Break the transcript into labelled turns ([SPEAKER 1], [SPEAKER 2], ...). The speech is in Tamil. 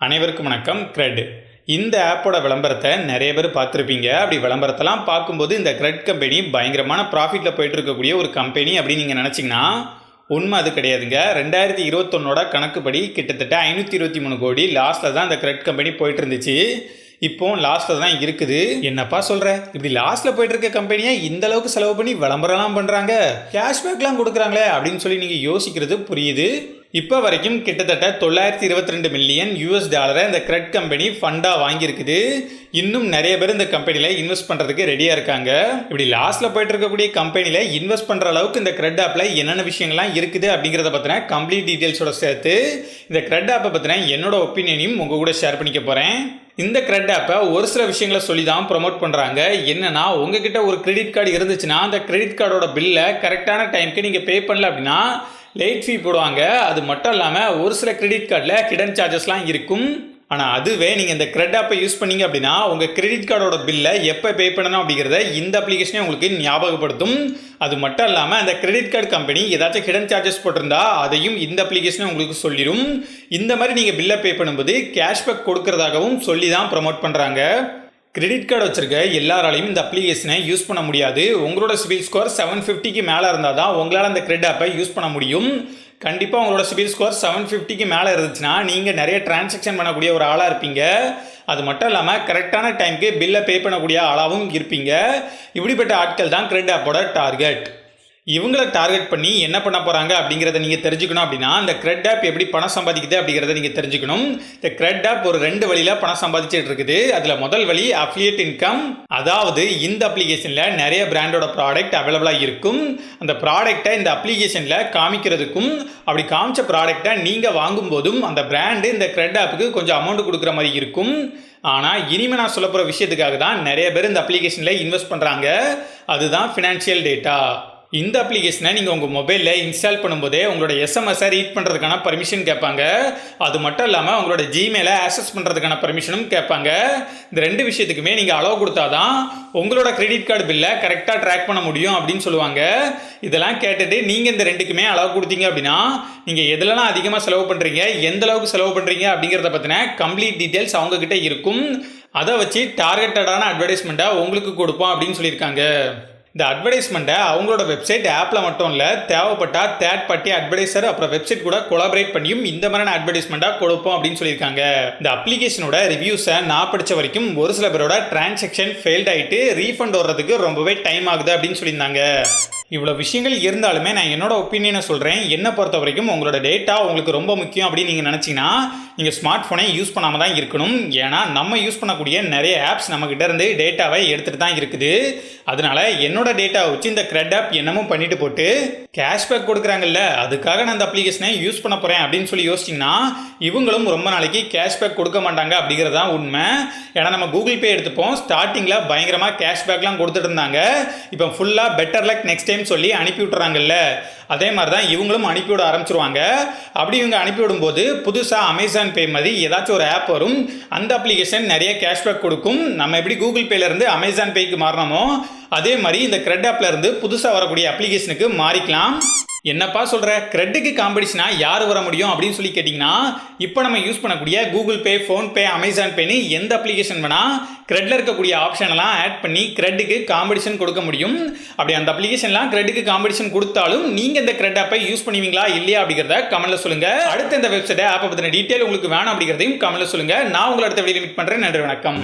[SPEAKER 1] அனைவருக்கும் வணக்கம். CRED இந்த ஆப்போட விளம்பரத்தை நிறைய பேர் பார்த்துருப்பீங்க. அப்படி விளம்பரத்தெல்லாம் பார்க்கும்போது இந்த CRED கம்பெனி பயங்கரமான ப்ராஃபிட்டில் போயிட்டு இருக்கக்கூடிய ஒரு கம்பெனி அப்படின்னு நீங்கள் நினச்சிங்கன்னா உண்மை அது கிடையாதுங்க. 2021 கணக்குப்படி கிட்டத்தட்ட 523 கோடி லாஸ்ட்டில் தான் இந்த CRED கம்பெனி போயிட்டு இருந்துச்சு. இப்போ லாஸ்ட்டில் தான் இருக்குது. என்னப்பா சொல்கிற, இப்படி லாஸ்ட்டில் போயிட்டு இருக்க கம்பெனியை இந்த அளவுக்கு செலவு பண்ணி விளம்பரம்லாம் பண்ணுறாங்க, கேஷ்பேக்லாம் கொடுக்குறாங்களே அப்படின்னு சொல்லி நீங்கள் யோசிக்கிறது புரியுது. இப்போ வரைக்கும் கிட்டத்தட்ட $922 மில்லியன் இந்த CRED கம்பெனி ஃபண்டாக வாங்கியிருக்குது. இன்னும் நிறைய பேர் இந்த கம்பெனியில் இன்வெஸ்ட் பண்ணுறதுக்கு ரெடியாக இருக்காங்க. இப்படி லாஸ்ட்டில் போயிட்டு இருக்கக்கூடிய கம்பெனியில் இன்வெஸ்ட் பண்ணுற அளவுக்கு இந்த CRED ஆப்பில் என்னென்ன விஷயங்கள்லாம் இருக்குது அப்படிங்கிறத பற்றின கம்ப்ளீட் டீட்டெயில்ஸோட சேர்த்து இந்த CRED ஆப்பை பற்றின என்னோட ஒப்பீனியனையும் உங்கள் கூட ஷேர் பண்ணிக்க போகிறேன். இந்த CRED ஆப்பை ஒரு சில விஷயங்களை சொல்லி தான் ப்ரொமோட் பண்ணுறாங்க. என்னன்னா, உங்ககிட்ட ஒரு கிரெடிட் கார்டு இருந்துச்சுன்னா அந்த கிரெடிட் கார்டோட பில்லை கரெக்டான டைமுக்கு நீங்கள் பே பண்ணல அப்படின்னா லேட் ஃபீ போடுவாங்க. அது மட்டும் இல்லாமல் ஒரு சில கிரெடிட் கார்டில் ஹிடன் சார்ஜஸ்லாம் இருக்கும். ஆனால் அதுவே நீங்கள் இந்த CRED ஆப்பை யூஸ் பண்ணீங்க அப்படின்னா உங்கள் கிரெடிட் கார்டோட பில்லை எப்போ பே பண்ணணும் அப்படிங்கிறத இந்த அப்ளிகேஷனே உங்களுக்கு ஞாபகப்படுத்தும். அது மட்டும் இல்லாமல் அந்த கிரெடிட் கார்டு கம்பெனி ஏதாச்சும் ஹிடன் சார்ஜஸ் போட்டிருந்தா அதையும் இந்த அப்ளிகேஷனே உங்களுக்கு சொல்லிடும். இந்த மாதிரி நீங்கள் பில்லை பே பண்ணும்போது கேஷ்பேக் கொடுக்கறதாகவும் சொல்லி தான் ப்ரமோட் பண்ணுறாங்க. கிரெடிட் கார்டு வச்சிருக்க எல்லாராலையும் இந்த அப்ளிகேஷனை யூஸ் பண்ண முடியாது. உங்களோட சிபில் ஸ்கோர் 750க்கு மேலே இருந்தால் தான் உங்களால் அந்த CRED ஆப்பை யூஸ் பண்ண முடியும். கண்டிப்பாக உங்களோட சிபில் ஸ்கோர் 750க்கு மேலே இருந்துச்சுன்னா நீங்கள் நிறைய டிரான்சாக்ஷன் பண்ணக்கூடிய ஒரு ஆளாக இருப்பீங்க. அது மட்டும் இல்லாமல் கரெக்டான டைமுக்கு பில்லை பே பண்ணக்கூடிய ஆளாகவும் இருப்பீங்க. இப்படிப்பட்ட ஆட்கள் தான் CRED ஆப்போட டார்கெட். இவங்களை டார்கெட் பண்ணி என்ன பண்ண போகிறாங்க அப்படிங்கிறத நீங்கள் தெரிஞ்சுக்கணும். அப்படின்னா இந்த CRED ஆப் எப்படி பணம் சம்பாதிக்குது அப்படிங்கிறத நீங்கள் தெரிஞ்சுக்கணும். இந்த CRED ஆப் ஒரு 2 வழியில் பணம் சம்பாதிச்சுட்டு இருக்குது. அதில் முதல் வழி அஃபிலியேட் இன்கம். அதாவது இந்த அப்ளிகேஷனில் நிறைய பிராண்டோட ப்ராடக்ட் அவைலபிளாக இருக்கும். அந்த ப்ராடக்டை இந்த அப்ளிகேஷனில் காமிக்கிறதுக்கும் அப்படி காமிச்ச ப்ராடக்டை நீங்கள் வாங்கும்போதும் அந்த பிராண்டு இந்த CRED ஆப்புக்கு கொஞ்சம் அமௌண்ட் கொடுக்குற மாதிரி இருக்கும். ஆனால் இனிமேல் நான் சொல்ல போகிற விஷயத்துக்காக தான் நிறைய பேர் இந்த அப்ளிகேஷனில் இன்வெஸ்ட் பண்ணுறாங்க. அதுதான் ஃபினான்ஷியல் டேட்டா. இந்த அப்ளிகேஷனை நீங்கள் உங்கள் மொபைலில் இன்ஸ்டால் பண்ணும்போதே உங்களோட எஸ்எம்எஸை ரீட் பண்ணுறதுக்கான பர்மிஷன் கேட்பாங்க. அது மட்டும் இல்லாமல் உங்களோட ஜிமெயிலை ஆக்சஸ் பண்ணுறதுக்கான பர்மிஷனும் கேட்பாங்க. இந்த 2 விஷயத்துக்குமே நீங்கள் அலோவ் கொடுத்தா தான் உங்களோட கிரெடிட் கார்டு பில்லை கரெக்டாக ட்ராக் பண்ண முடியும் அப்படின்னு சொல்லுவாங்க. இதெல்லாம் கேட்டுட்டு நீங்கள் இந்த 2க்குமே அலோவ் கொடுத்தீங்க அப்படின்னா நீங்கள் எதுலலாம் அதிகமாக செலவு பண்ணுறீங்க, எந்த அளவுக்கு செலவு பண்ணுறீங்க அப்படிங்கிறத பற்றின கம்ப்ளீட் டீட்டெயில்ஸ் அவங்கக்கிட்ட இருக்கும். அதை வச்சு டார்கெட்டடான அட்வர்டைஸ்மெண்ட்டை உங்களுக்கு கொடுப்போம் அப்படின்னு சொல்லியிருக்காங்க. இந்த அட்வர்டைஸ்மெண்ட்டை அவங்களோட வெப்சைட் ஆப்பில் மட்டும் இல்லை, தேவைப்பட்டால் தேர்ட் பார்ட்டி அட்வர்டைசர் அப்புறம் வெப்சைட் கூட கொலாபரேட் பண்ணியும் இந்த மாதிரியான அட்வர்டைஸ்மெண்ட்டாக கொடுப்போம் அப்படின்னு சொல்லியிருக்காங்க. இந்த அப்ளிகேஷனோட ரிவ்யூஸை நான் படித்த வரைக்கும் ஒரு சில பேரோட டிரான்சாக்ஷன் ஃபெயில்ட் ஆகிட்டு ரீஃபண்ட் வர்றதுக்கு ரொம்பவே டைம் ஆகுது அப்படின்னு சொல்லியிருந்தாங்க. இவ்வளோ விஷயங்கள் இருந்தாலுமே நான் என்னோட ஒப்பீனியனை சொல்கிறேன். என்னை பொறுத்த வரைக்கும் உங்களோட டேட்டா உங்களுக்கு ரொம்ப முக்கியம் அப்படின்னு நீங்கள் நினச்சிங்கன்னா நீங்கள் ஸ்மார்ட் ஃபோனை யூஸ் பண்ணாமல் தான் இருக்கணும். ஏன்னா நம்ம யூஸ் பண்ணக்கூடிய நிறைய ஆப்ஸ் நம்மக்கிட்ட இருந்து டேட்டாவை எடுத்துகிட்டு தான் இருக்குது. அதனால என்னோட டேட்டாவை வச்சு இந்த CRED ஆப் என்னமோ பண்ணிட்டு போட்டு கேஷ்பேக் கொடுக்குறாங்கல்ல, அதுக்காக நான் இந்த அப்ளிகேஷனை யூஸ் பண்ண போகிறேன் அப்படின்னு சொல்லி யோசிச்சிங்கன்னா இவங்களும் ரொம்ப நாளைக்கு கேஷ்பேக் கொடுக்க மாட்டாங்க அப்படிங்கிறது தான் உண்மை. ஏன்னா நம்ம கூகுள் பே எடுத்துப்போம், ஸ்டார்டிங்கில் பயங்கரமாக கேஷ்பேக்லாம் கொடுத்துட்டு இருந்தாங்க. இப்போ ஃபுல்லாக பெட்டர் லக் நெக்ஸ்ட் டைம் சொல்லி அனுப்பி விட்டுறாங்கல்ல, அதே மாதிரி தான் இவங்களும் அனுப்பிவிட ஆரம்பிச்சிருவாங்க. அப்படி இவங்க அனுப்பிவிடும்போது புதுசாக அமேசான் பே மாதிரி ஏதாச்சும் ஒரு ஆப் வரும். அந்த அப்ளிகேஷன் நிறைய கேஷ்பேக் கொடுக்கும். நம்ம எப்படி கூகுள் பேலேருந்து அமேசான் பேக்கு மாறினோமோ அதே மாதிரி இந்த CRED ஆப்ல இருந்து புதுசாக வரக்கூடிய அப்ளிகேஷனுக்கு மாறிக்கலாம். என்னப்பா சொல்கிற, CREDக்கு காம்படிஷனாக யார் வர முடியும் அப்படின்னு சொல்லி கேட்டிங்கன்னா இப்போ நம்ம யூஸ் பண்ணக்கூடிய கூகுள் பே, ஃபோன்பே, அமேசான் பேன்னு எந்த அப்ளிகேஷன் வேணால் CREDல இருக்கக்கூடிய ஆப்ஷனெல்லாம் ஆட் பண்ணி CREDக்கு காம்படிஷன் கொடுக்க முடியும். அப்படி அந்த அப்ளிகேஷன்லாம் CREDக்கு காம்படிஷன் கொடுத்தாலும் நீங்கள் இந்த CRED ஆப்பை யூஸ் பண்ணுவீங்களா இல்லையா அப்படிங்கிறத கமெண்ட்ல சொல்லுங்கள். அடுத்த இந்த வெப்சைட்டை ஆப்பை பற்றின டீட்டெயில் உங்களுக்கு வேணும் அப்படிங்கிறதையும் கமெண்ட்ல சொல்லுங்கள். நான் உங்களை அடுத்த வீடியோ மீட் பண்ணுறேன். நன்றி, வணக்கம்.